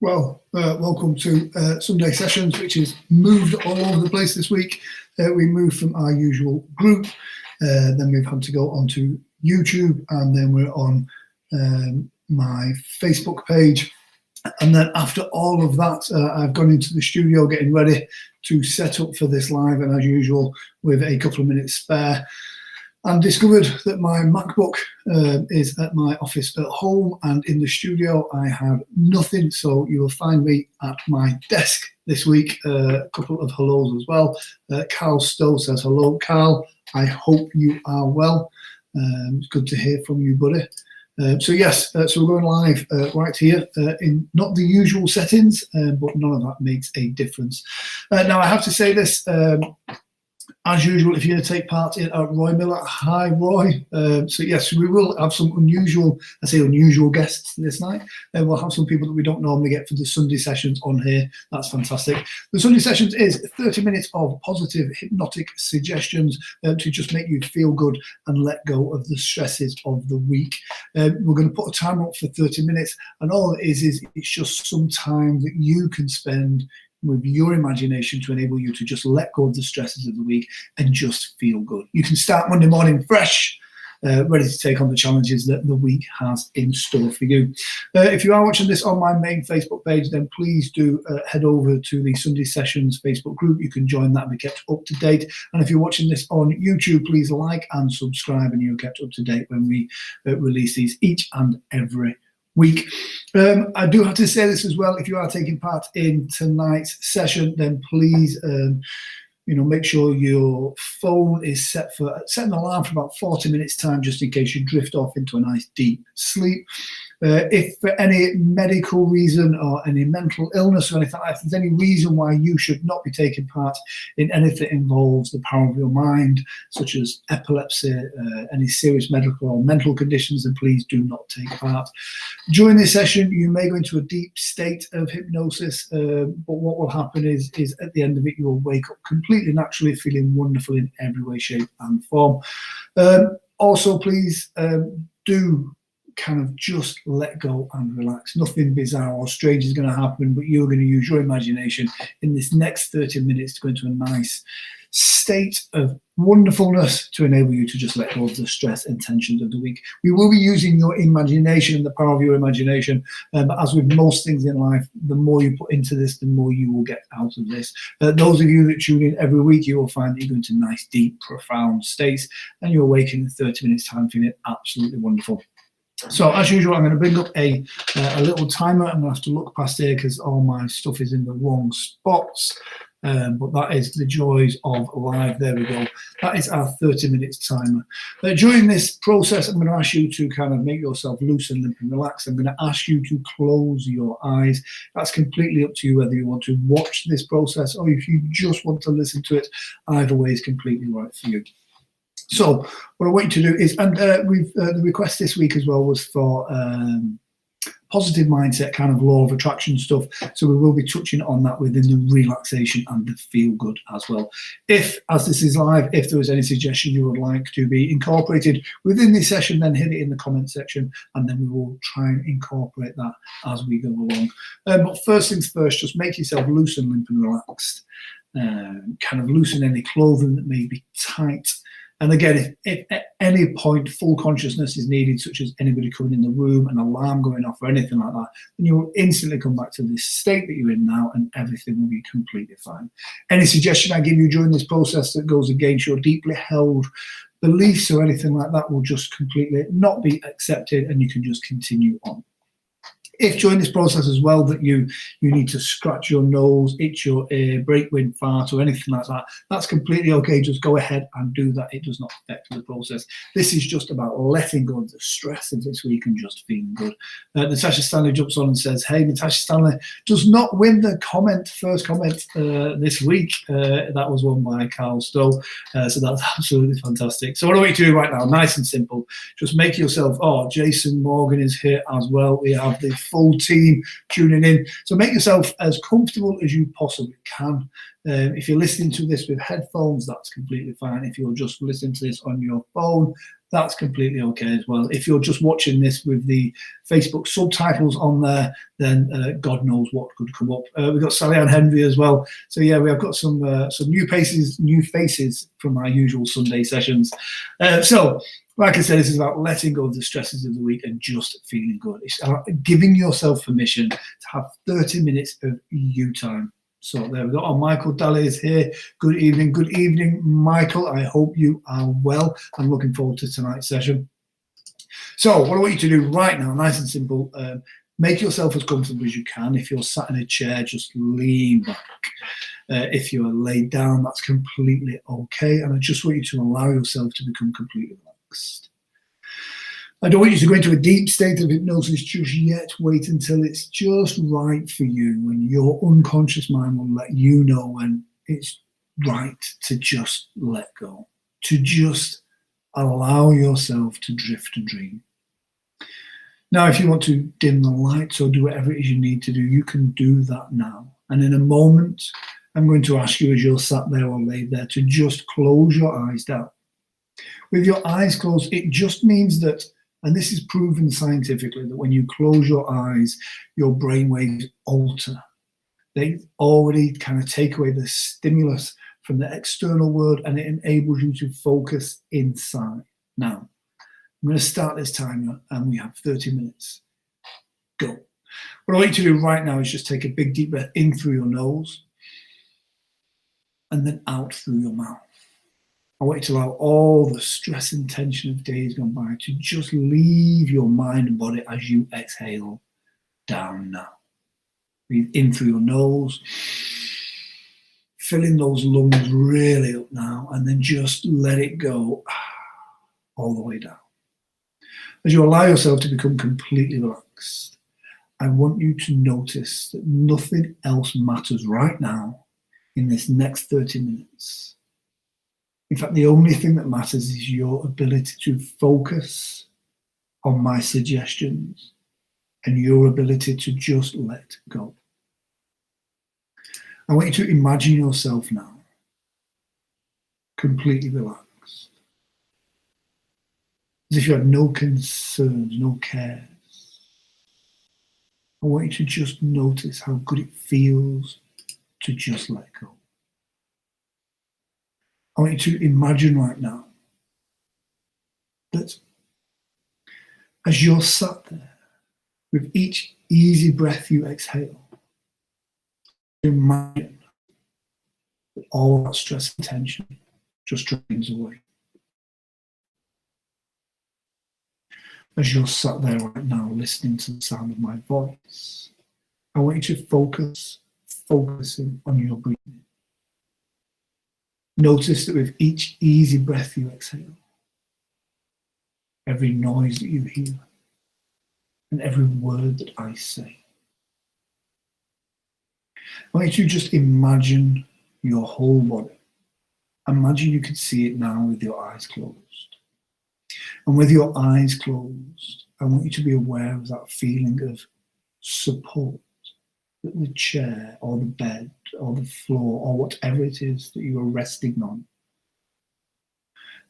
Welcome to Sunday Sessions, which is moved all over the place this week. We moved from our usual group, then we've had to go onto YouTube, and then we're on my Facebook page. And then after all of that, I've gone into the studio getting ready to set up for this live, and as usual, with a couple of minutes spare, and discovered that my MacBook is at my office at home, and in the studio I have nothing, so you will find me at my desk this week. A couple of hellos as well. Carl Stowe says hello. Carl, I hope you are well. It's good to hear from you, buddy. So we're going live right here in not the usual settings, but none of that makes a difference. Now I have to say this, as usual, if you're going to take part in Roy Miller, hi Roy. So yes, we will have some unusual guests this night. We'll have some people that we don't normally get for the Sunday sessions on here. That's fantastic. The Sunday sessions is 30 minutes of positive hypnotic suggestions to just make you feel good and let go of the stresses of the week. We're going to put a timer up for 30 minutes, and all it is it's just some time that you can spend with your imagination to enable you to just let go of the stresses of the week and just feel good. You can start Monday morning fresh, ready to take on the challenges that the week has in store for you. If you are watching this on my main Facebook page, then please do head over to the Sunday Sessions Facebook group. You can join that and be kept up to date. And if you're watching this on YouTube, please like and subscribe, and you're kept up to date when we release these each and every week. I do have to say this as well. If you are taking part in tonight's session, then please make sure your phone is set an alarm for about 40 minutes time, just in case you drift off into a nice deep sleep. If for any medical reason or any mental illness or anything, if there's any reason why you should not be taking part in anything that involves the power of your mind, such as epilepsy, any serious medical or mental conditions, then please do not take part. During this session, you may go into a deep state of hypnosis, but what will happen is at the end of it, you will wake up completely naturally, feeling wonderful in every way, shape and form. Also, please do kind of just let go and relax. Nothing bizarre or strange is going to happen, but you're going to use your imagination in this next 30 minutes to go into a nice state of wonderfulness to enable you to just let go of the stress and tensions of the week. We will be using your imagination and the power of your imagination, but as with most things in life, the more you put into this, the more you will get out of this. Those of you that tune in every week, you will find that you go into nice, deep, profound states, and you awaken in 30 minutes time feeling absolutely wonderful. So as usual, I'm going to bring up a little timer. I'm going to have to look past here because all my stuff is in the wrong spots. But that is the joys of live. There we go. That is our 30 minutes timer. During this process, I'm going to ask you to kind of make yourself loose and limp and relax. I'm going to ask you to close your eyes. That's completely up to you whether you want to watch this process or if you just want to listen to it. Either way is completely right for you. So what I want you to do is, and the request this week as well was for positive mindset, kind of law of attraction stuff. So we will be touching on that within the relaxation and the feel good as well. If, as this is live, if there is any suggestion you would like to be incorporated within this session, then hit it in the comment section, and then we will try and incorporate that as we go along. But first things first, just make yourself loose and limp and relaxed. Kind of loosen any clothing that may be tight. And again, if at any point full consciousness is needed, such as anybody coming in the room, an alarm going off or anything like that, then you will instantly come back to this state that you're in now and everything will be completely fine. Any suggestion I give you during this process that goes against your deeply held beliefs or anything like that will just completely not be accepted, and you can just continue on. If during this process as well that you need to scratch your nose, itch your ear, break wind, fart or anything like that, that's completely okay. Just go ahead and do that. It does not affect the process. This is just about letting go of the stress of this week and just feeling good. Natasha Stanley jumps on and says, hey, Natasha Stanley does not win the first comment this week. That was won by Carl Stowe. So that's absolutely fantastic. So what I want you to do right now, nice and simple, just make yourself, Jason Morgan is here as well. We have the full team tuning in. So make yourself as comfortable as you possibly can. If you're listening to this with headphones, that's completely fine. If you're just listening to this on your phone, that's completely okay as well. If you're just watching this with the Facebook subtitles on there, then God knows what could come up. We've got Sally Ann Henry as well. So yeah, we have got some new faces from our usual Sunday sessions. So like I said, this is about letting go of the stresses of the week and just feeling good. It's about giving yourself permission to have 30 minutes of you time. So there we go. Oh, Michael Daly is here. Good evening, Michael. I hope you are well. I'm looking forward to tonight's session. So what I want you to do right now, nice and simple, make yourself as comfortable as you can. If you're sat in a chair, just lean back. If you're laid down, that's completely okay. And I just want you to allow yourself to become completely relaxed. I don't want you to go into a deep state of hypnosis just yet. Wait until it's just right for you, when your unconscious mind will let you know when it's right to just let go, to just allow yourself to drift and dream. Now, if you want to dim the lights or do whatever it is you need to do, you can do that now. And in a moment, I'm going to ask you, as you're sat there or laid there, to just close your eyes down. With your eyes closed, it just means that, and this is proven scientifically, that when you close your eyes, your brain waves alter. They already kind of take away the stimulus from the external world, and it enables you to focus inside. Now, I'm going to start this timer, and we have 30 minutes. Go. What I want you to do right now is just take a big deep breath in through your nose and then out through your mouth. I want you to allow all the stress and tension of days gone by to just leave your mind and body as you exhale down now. Breathe in through your nose, filling those lungs really up now, and then just let it go all the way down. As you allow yourself to become completely relaxed, I want you to notice that nothing else matters right now in this next 30 minutes. In fact, the only thing that matters is your ability to focus on my suggestions and your ability to just let go. I want you to imagine yourself now completely relaxed, as if you had no concerns, no cares. I want you to just notice how good it feels to just let go. I want you to imagine right now that as you're sat there, with each easy breath you exhale, imagine that all that stress and tension just drains away. As you're sat there right now listening to the sound of my voice, I want you to focusing on your breathing. Notice that with each easy breath you exhale, every noise that you hear, and every word that I say, I want you to just imagine your whole body. Imagine you can see it now with your eyes closed. And with your eyes closed, I want you to be aware of that feeling of support that the chair or the bed or the floor or whatever it is that you are resting on.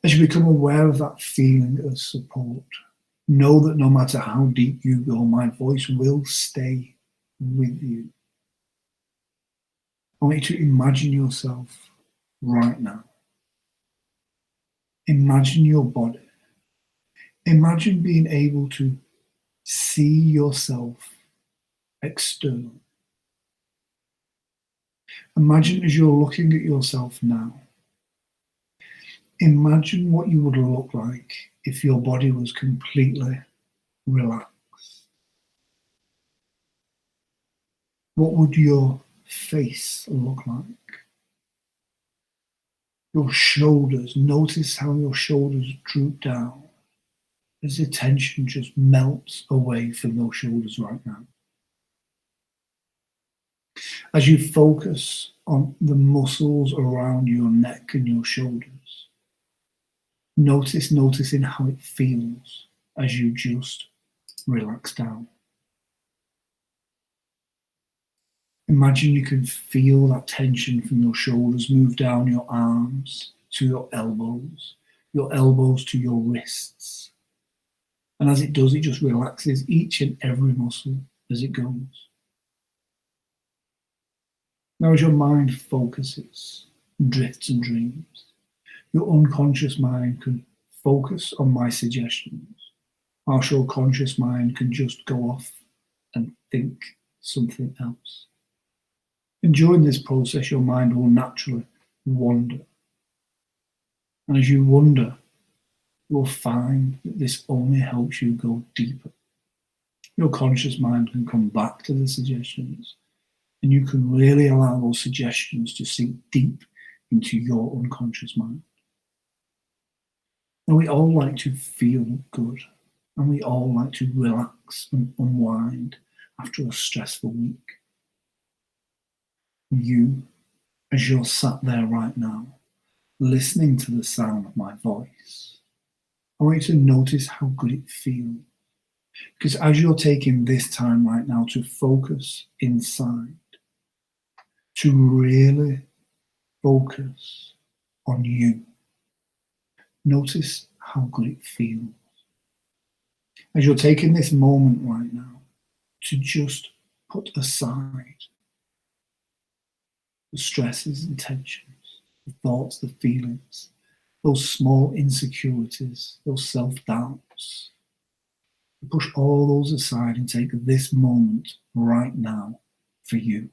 As you become aware of that feeling of support, know that no matter how deep you go, my voice will stay with you. I want you to imagine yourself right now. Imagine your body. Imagine being able to see yourself externally. Imagine as you're looking at yourself now, imagine what you would look like if your body was completely relaxed. What would your face look like? Your shoulders, notice how your shoulders droop down as the tension just melts away from those shoulders right now. As you focus on the muscles around your neck and your shoulders, noticing how it feels as you just relax down. Imagine you can feel that tension from your shoulders move down your arms to your elbows to your wrists. And as it does, it just relaxes each and every muscle as it goes. Now, as your mind focuses, drifts and dreams, your unconscious mind can focus on my suggestions, whilst your conscious mind can just go off and think something else. And during this process, your mind will naturally wander. And as you wander, you'll find that this only helps you go deeper. Your conscious mind can come back to the suggestions, and you can really allow those suggestions to sink deep into your unconscious mind. And we all like to feel good, and we all like to relax and unwind after a stressful week. You, as you're sat there right now, listening to the sound of my voice, I want you to notice how good it feels. Because as you're taking this time right now to focus inside, to really focus on you, notice how good it feels. As you're taking this moment right now to just put aside the stresses and tensions, the thoughts, the feelings, those small insecurities, those self-doubts. Push all those aside and take this moment right now for you.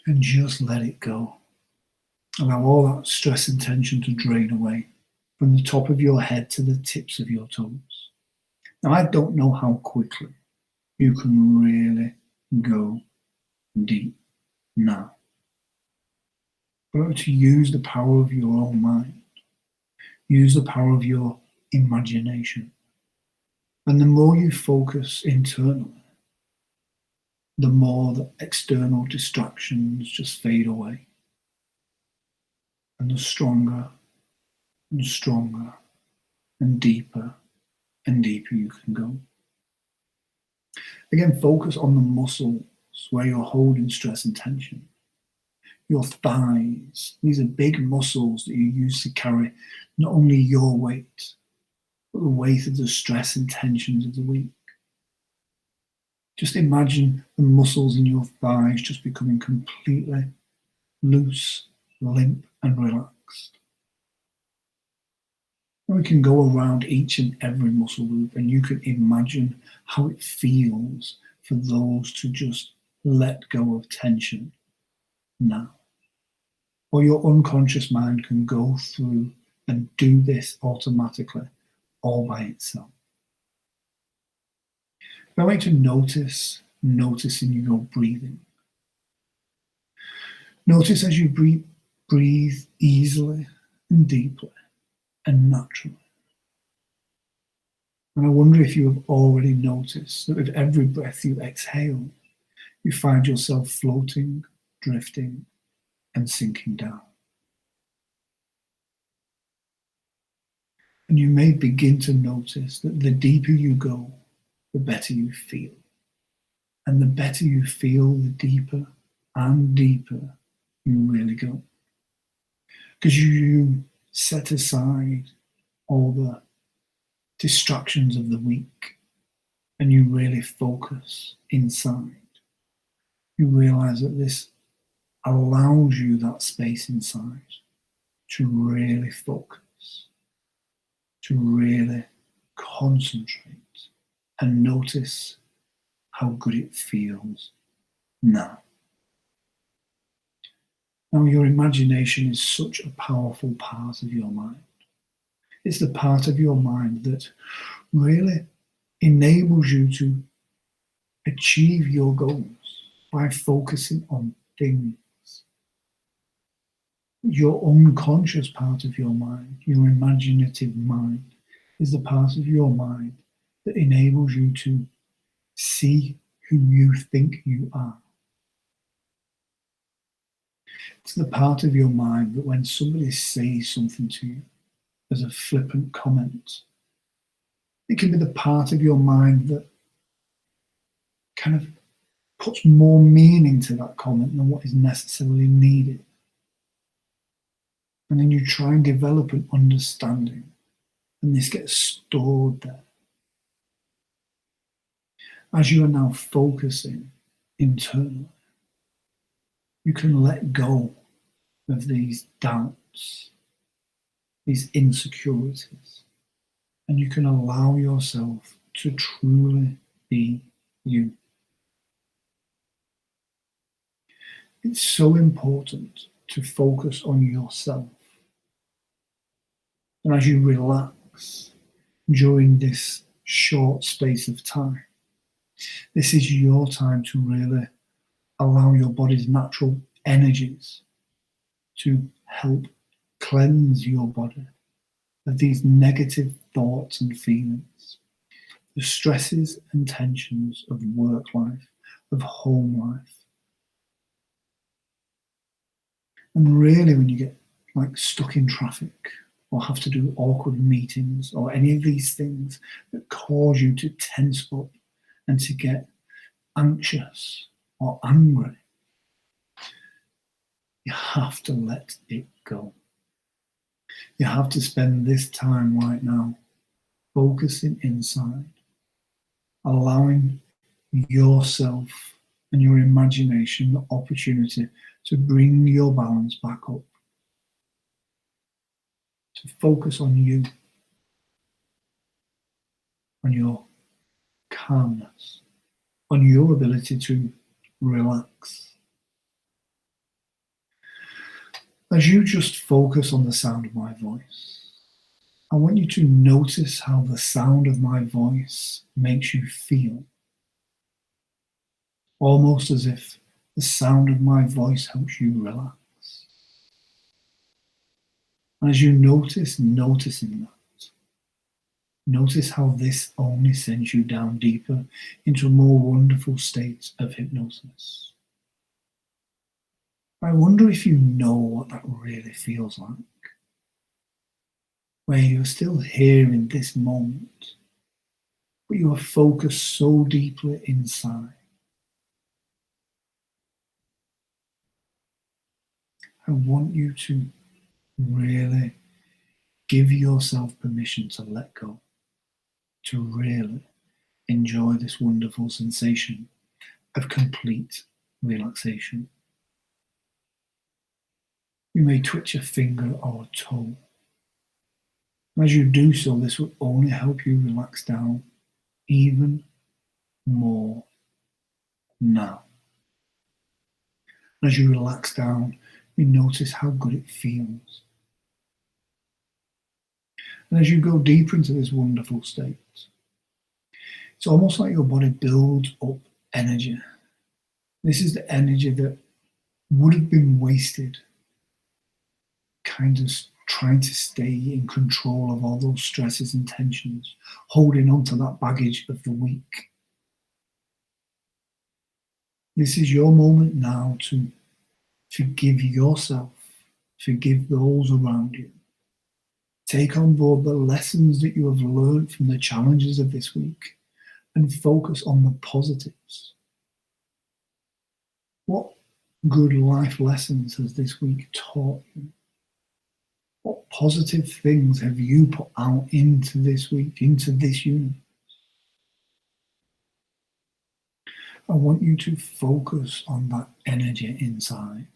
And just let it go. Allow all that stress and tension to drain away from the top of your head to the tips of your toes. Now, I don't know how quickly you can really go deep now. But to use the power of your own mind, use the power of your imagination. And the more you focus internally, the more the external distractions just fade away. And the stronger and stronger and deeper you can go. Again, focus on the muscles where you're holding stress and tension. Your thighs, these are big muscles that you use to carry not only your weight, but the weight of the stress and tensions of the week. Just imagine the muscles in your thighs just becoming completely loose, limp, and relaxed. And we can go around each and every muscle group, and you can imagine how it feels for those to just let go of tension now. Or your unconscious mind can go through and do this automatically all by itself. I want you to noticing your breathing. Notice as you breathe easily and deeply and naturally. And I wonder if you have already noticed that with every breath you exhale, you find yourself floating, drifting, and sinking down. And you may begin to notice that the deeper you go, the better you feel. And the better you feel, the deeper and deeper you really go. Because you set aside all the distractions of the week and you really focus inside. You realize that this allows you that space inside to really focus, to really concentrate and notice how good it feels now. Now, your imagination is such a powerful part of your mind. It's the part of your mind that really enables you to achieve your goals by focusing on things. Your unconscious part of your mind, your imaginative mind, is the part of your mind that enables you to see who you think you are. It's the part of your mind that when somebody says something to you as a flippant comment, it can be the part of your mind that kind of puts more meaning to that comment than what is necessarily needed. And then you try and develop an understanding, and this gets stored there. As you are now focusing internally, you can let go of these doubts, these insecurities, and you can allow yourself to truly be you. It's so important to focus on yourself. And as you relax during this short space of time, this is your time to really allow your body's natural energies to help cleanse your body of these negative thoughts and feelings, the stresses and tensions of work life, of home life. And really, when you get like stuck in traffic or have to do awkward meetings or any of these things that cause you to tense up and to get anxious or angry, you have to let it go. You have to spend this time right now focusing inside, allowing yourself and your imagination the opportunity to bring your balance back up, to focus on you, on your calmness, on your ability to relax. As you just focus on the sound of my voice, I want you to notice how the sound of my voice makes you feel. Almost as if the sound of my voice helps you relax. And as you noticing that, notice how this only sends you down deeper into a more wonderful state of hypnosis. I wonder if you know what that really feels like, where you're still here in this moment, but you are focused so deeply inside. I want you to really give yourself permission to let go, to really enjoy this wonderful sensation of complete relaxation. You may twitch a finger or a toe. As you do so, this will only help you relax down even more now. As you relax down, you notice how good it feels. And as you go deeper into this wonderful state, it's almost like your body builds up energy. This is the energy that would have been wasted, kind of trying to stay in control of all those stresses and tensions, holding on to that baggage of the week. This is your moment now to forgive yourself, forgive those around you. Take on board the lessons that you have learned from the challenges of this week and focus on the positives. What good life lessons has this week taught you? What positive things have you put out into this week, into this universe? I want you to focus on that energy inside.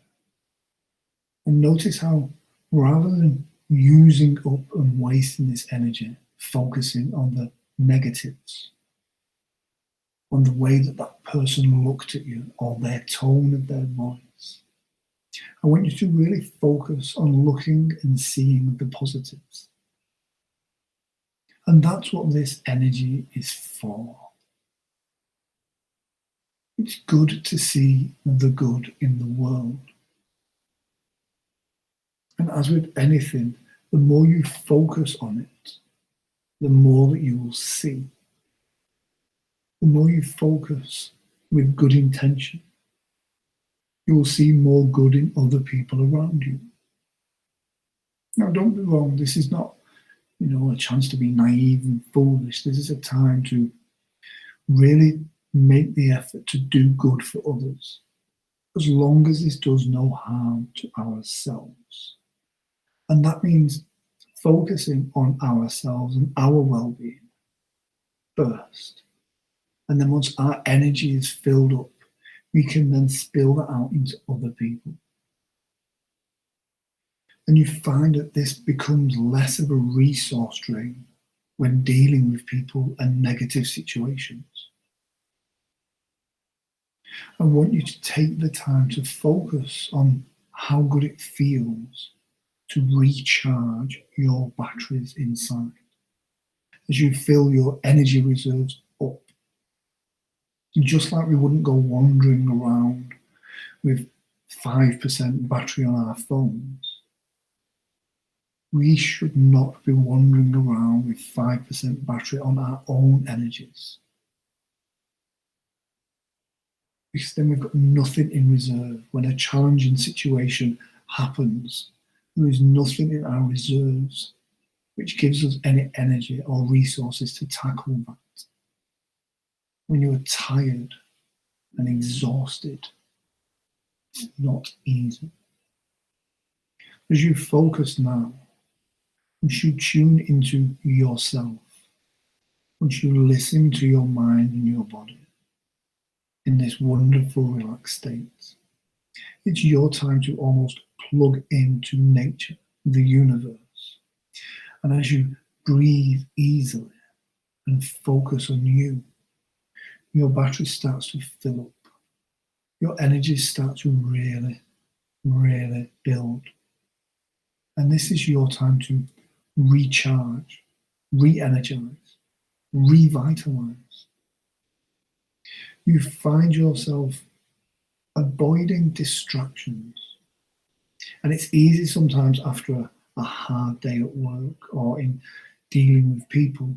And notice how, rather than using up and wasting this energy, focusing on the negatives, on the way that that person looked at you or their tone of their voice, I want you to really focus on looking and seeing the positives. And that's what this energy is for. It's good to see the good in the world. And as with anything, the more you focus on it, the more that you will see. The more you focus with good intention, you will see more good in other people around you. Now, don't be wrong, this is not, a chance to be naive and foolish. This is a time to really make the effort to do good for others, as long as this does no harm to ourselves. And that means focusing on ourselves and our well-being first. And then once our energy is filled up, we can then spill that out into other people. And you find that this becomes less of a resource drain when dealing with people and negative situations. I want you to take the time to focus on how good it feels to recharge your batteries inside as you fill your energy reserves up. And just like we wouldn't go wandering around with 5% battery on our phones, we should not be wandering around with 5% battery on our own energies. Because then we've got nothing in reserve. When a challenging situation happens, there is nothing in our reserves which gives us any energy or resources to tackle that. When you are tired and exhausted, it's not easy. As you focus now, once you tune into yourself, once you listen to your mind and your body in this wonderful relaxed state, it's your time to almost plug into nature, the universe. And as you breathe easily and focus on you, your battery starts to fill up. Your energy starts to really, really build. And this is your time to recharge, re-energize, revitalize. You find yourself avoiding distractions. And it's easy sometimes after a hard day at work or in dealing with people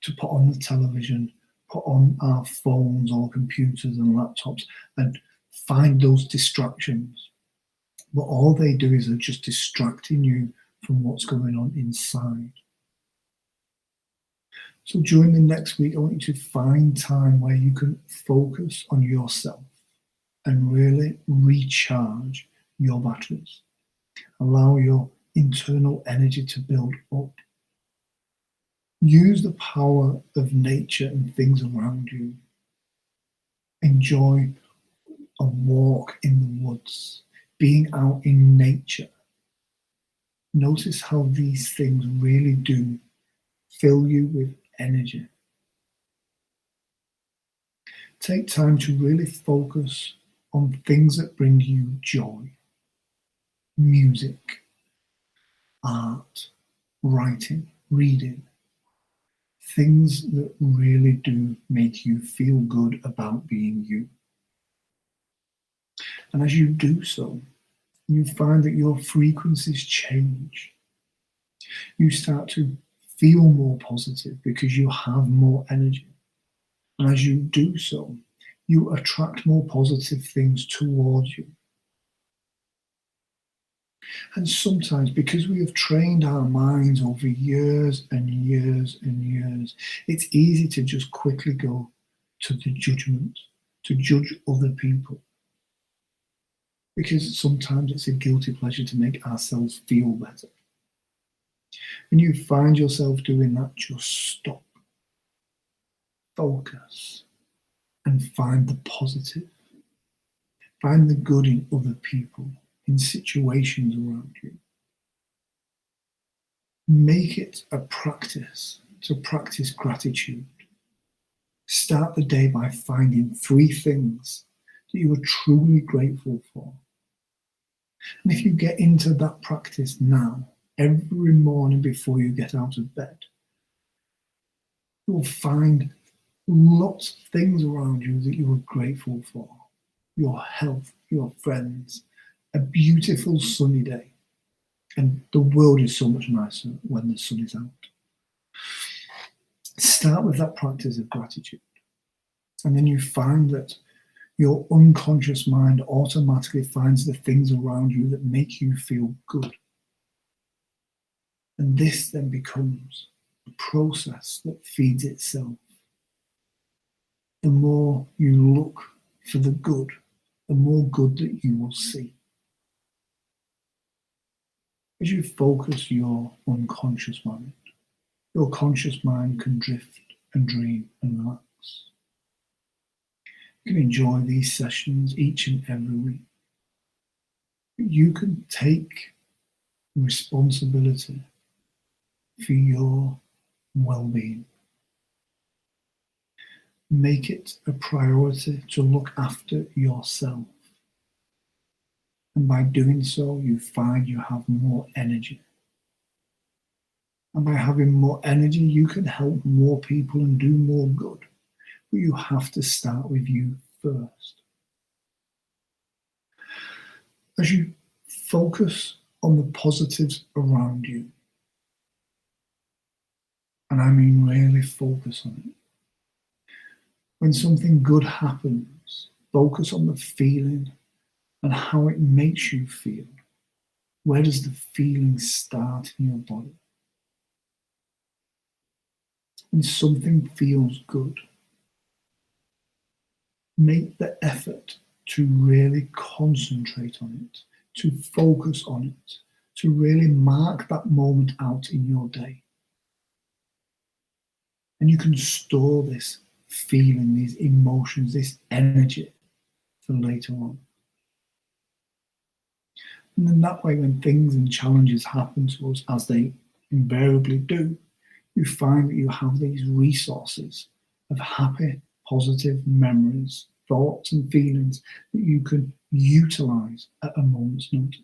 to put on the television, put on our phones or computers and laptops and find those distractions. But all they do is they're just distracting you from what's going on inside. So during the next week, I want you to find time where you can focus on yourself and really recharge your batteries. Allow your internal energy to build up. Use the power of nature and things around you. Enjoy a walk in the woods, being out in nature. Notice how these things really do fill you with energy. Take time to really focus on things that bring you joy. Music, art, writing, reading. Things that really do make you feel good about being you. And as you do so, you find that your frequencies change. You start to feel more positive because you have more energy. And as you do so, you attract more positive things towards you. And sometimes, because we have trained our minds over years and years and years, it's easy to just quickly go to the judgment, to judge other people. Because sometimes it's a guilty pleasure to make ourselves feel better. When you find yourself doing that, just stop, focus, and find the positive. Find the good in other people, in situations around you. Make it a practice to practice gratitude. Start the day by finding 3 things that you are truly grateful for. And if you get into that practice now, every morning before you get out of bed, you'll find lots of things around you that you are grateful for. Your health, your friends, a beautiful sunny day. And the world is so much nicer when the sun is out. Start with that practice of gratitude. And then you find that your unconscious mind automatically finds the things around you that make you feel good. And this then becomes a process that feeds itself. the more you look for the good, the more good that you will see. As you focus your unconscious mind, your conscious mind can drift and dream and relax. You can enjoy these sessions each and every week. You can take responsibility for your well-being. Make it a priority to look after yourself. And by doing so, you find you have more energy. And by having more energy, you can help more people and do more good. But you have to start with you first. As you focus on the positives around you, and I mean really focus on it. When something good happens, focus on the feeling and how it makes you feel. Where does the feeling start in your body? When something feels good, make the effort to really concentrate on it, to focus on it, to really mark that moment out in your day. And you can store this feeling, these emotions, this energy for later on. And then that way, when things and challenges happen to us, as they invariably do, you find that you have these resources of happy, positive memories, thoughts and feelings that you can utilize at a moment's notice.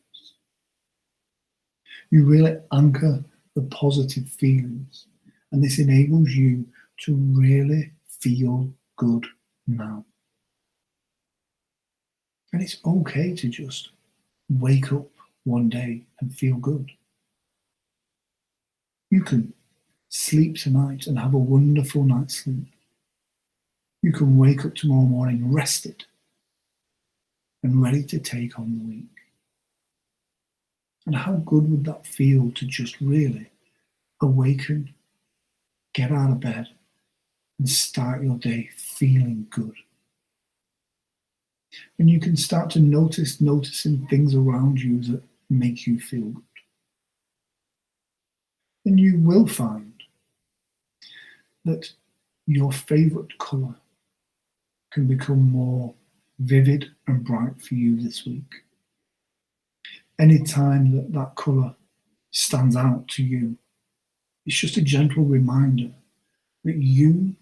You really anchor the positive feelings, and this enables you to really feel good now. And it's okay to just wake up one day and feel good. You can sleep tonight and have a wonderful night's sleep. You can wake up tomorrow morning rested and ready to take on the week. And how good would that feel to just really awaken, get out of bed, and start your day feeling good? And you can start to noticing things around you that make you feel good. And you will find that your favorite color can become more vivid and bright for you this week. Anytime that that color stands out to you, it's just a gentle reminder that you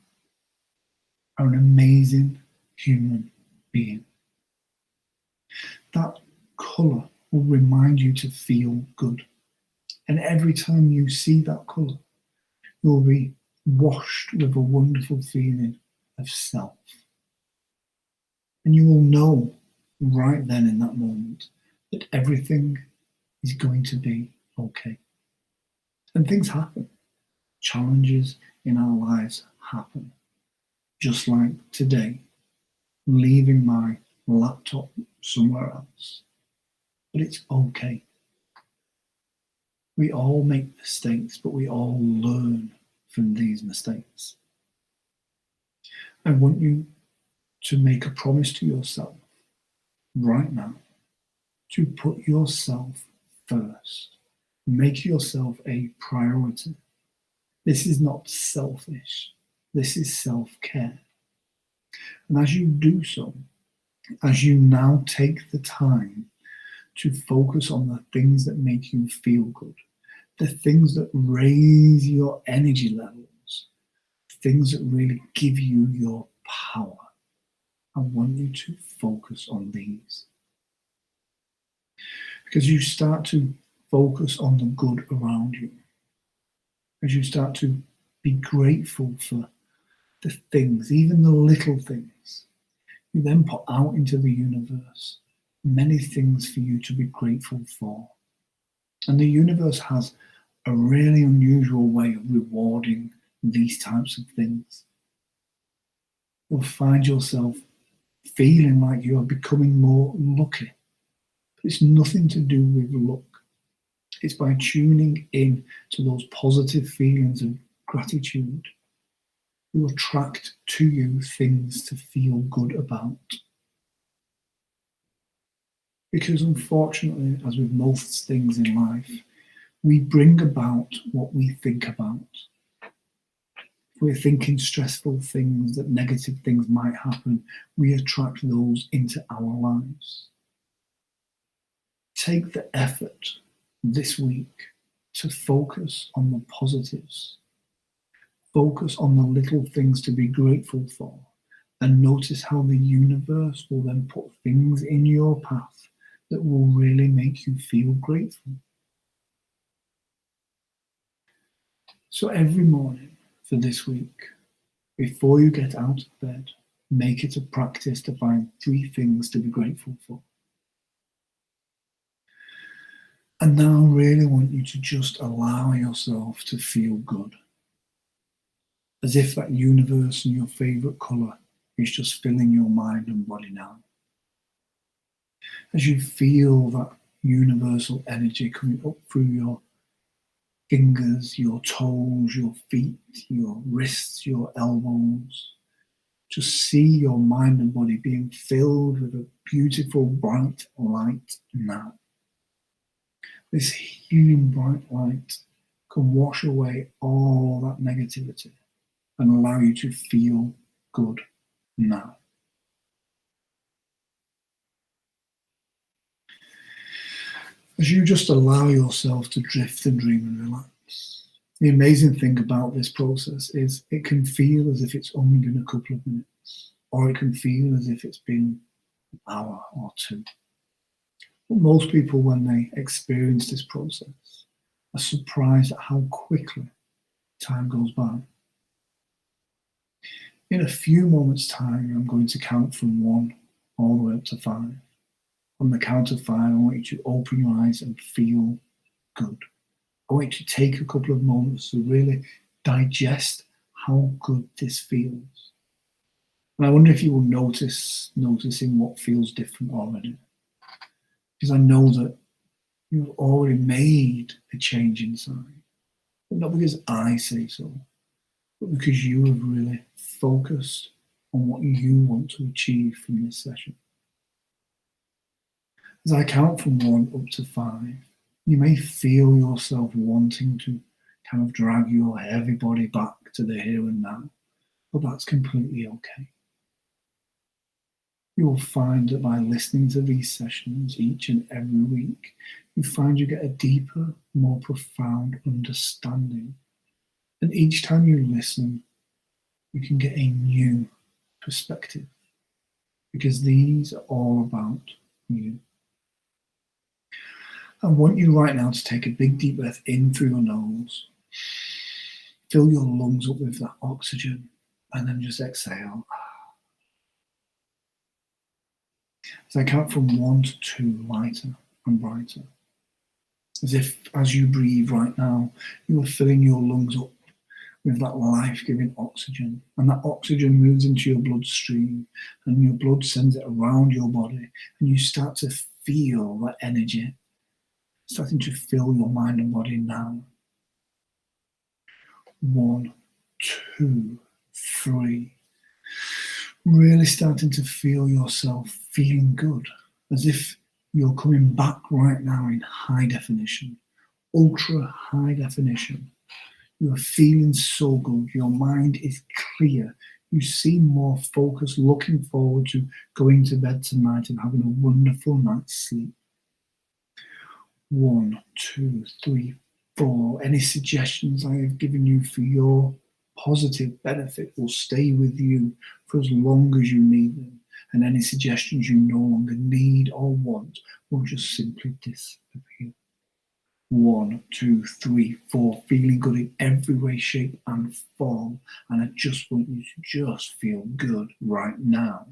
are an amazing human being. That color will remind you to feel good. And every time you see that color, you'll be washed with a wonderful feeling of self. And you will know right then in that moment that everything is going to be okay. And things happen. Challenges in our lives happen. Just like today, leaving my laptop somewhere else. But it's okay. We all make mistakes, but we all learn from these mistakes. I want you to make a promise to yourself right now to put yourself first. Make yourself a priority. This is not selfish. This is self-care. And as you do so, as you now take the time to focus on the things that make you feel good, the things that raise your energy levels, things that really give you your power, I want you to focus on these. Because you start to focus on the good around you, as you start to be grateful for the things, even the little things, you then put out into the universe many things for you to be grateful for. And the universe has a really unusual way of rewarding these types of things. You'll find yourself feeling like you are becoming more lucky. But it's nothing to do with luck. It's by tuning in to those positive feelings of gratitude You attract to you things to feel good about. Because unfortunately, as with most things in life, we bring about what we think about. If we're thinking stressful things, that negative things might happen, we attract those into our lives. Take the effort this week to focus on the positives. Focus on the little things to be grateful for, and notice how the universe will then put things in your path that will really make you feel grateful. So every morning for this week, before you get out of bed, make it a practice to find 3 things to be grateful for. And now I really want you to just allow yourself to feel good. As if that universe and your favorite color is just filling your mind and body now. As you feel that universal energy coming up through your fingers, your toes, your feet, your wrists, your elbows, just see your mind and body being filled with a beautiful bright light now. This healing bright light can wash away all that negativity and allow you to feel good now. As you just allow yourself to drift and dream and relax, the amazing thing about this process is it can feel as if it's only been a couple of minutes, or it can feel as if it's been an hour or 2. But most people, when they experience this process, are surprised at how quickly time goes by. In a few moments' time, I'm going to count from 1 all the way up to 5. On the count of 5, I want you to open your eyes and feel good. I want you to take a couple of moments to really digest how good this feels. And I wonder if you will noticing what feels different already. Because I know that you've already made a change inside. But not because I say so, but because you have really focused on what you want to achieve from this session. As I count from 1 up to 5, you may feel yourself wanting to kind of drag your heavy body back to the here and now, but that's completely okay. You will find that by listening to these sessions each and every week, you find you get a deeper, more profound understanding. And each time you listen, you can get a new perspective, because these are all about you. I want you right now to take a big deep breath in through your nose, fill your lungs up with that oxygen, and then just exhale. As I count from 1 to 2, lighter and brighter. As if as you breathe right now, you are filling your lungs up with that life-giving oxygen, and that oxygen moves into your bloodstream, and your blood sends it around your body, and you start to feel that energy starting to fill your mind and body now. 1, 2, 3. Really starting to feel yourself feeling good, as if you're coming back right now in high definition, ultra high definition. You are feeling so good. Your mind is clear. You seem more focused, looking forward to going to bed tonight and having a wonderful night's sleep. 1, 2, 3, 4. Any suggestions I have given you for your positive benefit will stay with you for as long as you need them. And any suggestions you no longer need or want will just simply disappear. 1, 2, 3, 4. Feeling good in every way, shape, and form. And I just want you to just feel good right now.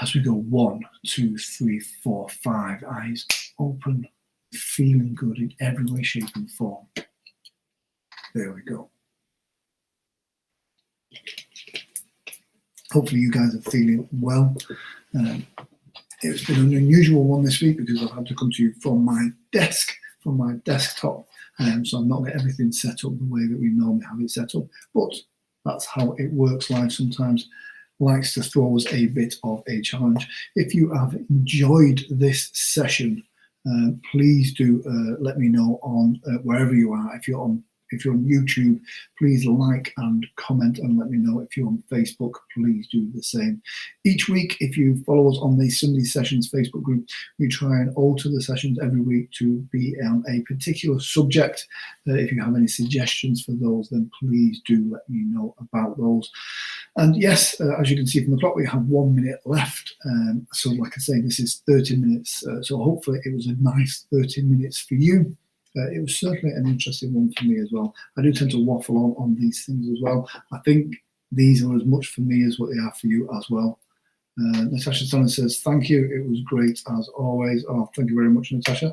As we go 1, 2, 3, 4, 5, eyes open, feeling good in every way, shape, and form. There we go. Hopefully you guys are feeling well. It's been an unusual one this week because I've had to come to you from my desk, from my desktop, So I'm not getting everything set up the way that we normally have it set up, but that's how it works. Live sometimes likes to throw us a bit of a challenge. If you have enjoyed this session, please do let me know on wherever you are. If you're on YouTube, please like and comment and let me know. If you're on Facebook, please do the same. Each week, if you follow us on the Sunday Sessions Facebook group, we try and alter the sessions every week to be on a particular subject. If you have any suggestions for those, then please do let me know about those. And yes, as you can see from the clock, we have 1 minute left. So like I say, this is 30 minutes. So hopefully it was a nice 30 minutes for you. It was certainly an interesting one for me as well. I do tend to waffle on these things as well. I think these are as much for me as what they are for you as well. Natasha Stanley says, thank you. It was great as always. Oh, thank you very much, Natasha.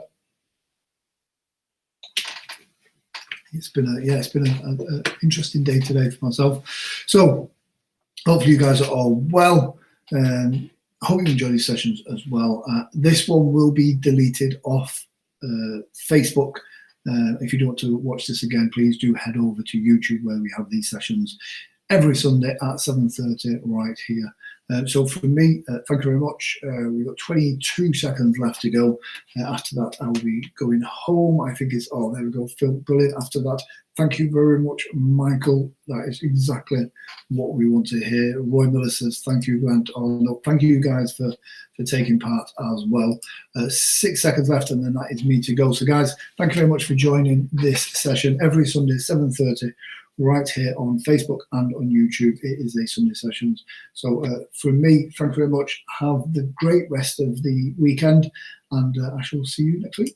It's been an interesting day today for myself. So hopefully you guys are all well. I hope you enjoy these sessions as well. This one will be deleted off Facebook. If you don't want to watch this again, please do head over to YouTube, where we have these sessions every Sunday at 7:30 right here. So for me, thank you very much. We've got 22 seconds left to go. After that, I'll be going home. I think it's, oh, there we go, Phil, brilliant. After that, thank you very much, Michael. That is exactly what we want to hear. Roy Miller says, thank you, Grant. Oh, no, thank you guys for taking part as well. 6 seconds left, and then that is me to go. So guys, thank you very much for joining this session every Sunday, 7:30. Right here on Facebook and on YouTube. It is a Sunday Sessions. So from me, thank you very much. Have the great rest of the weekend, and I shall see you next week.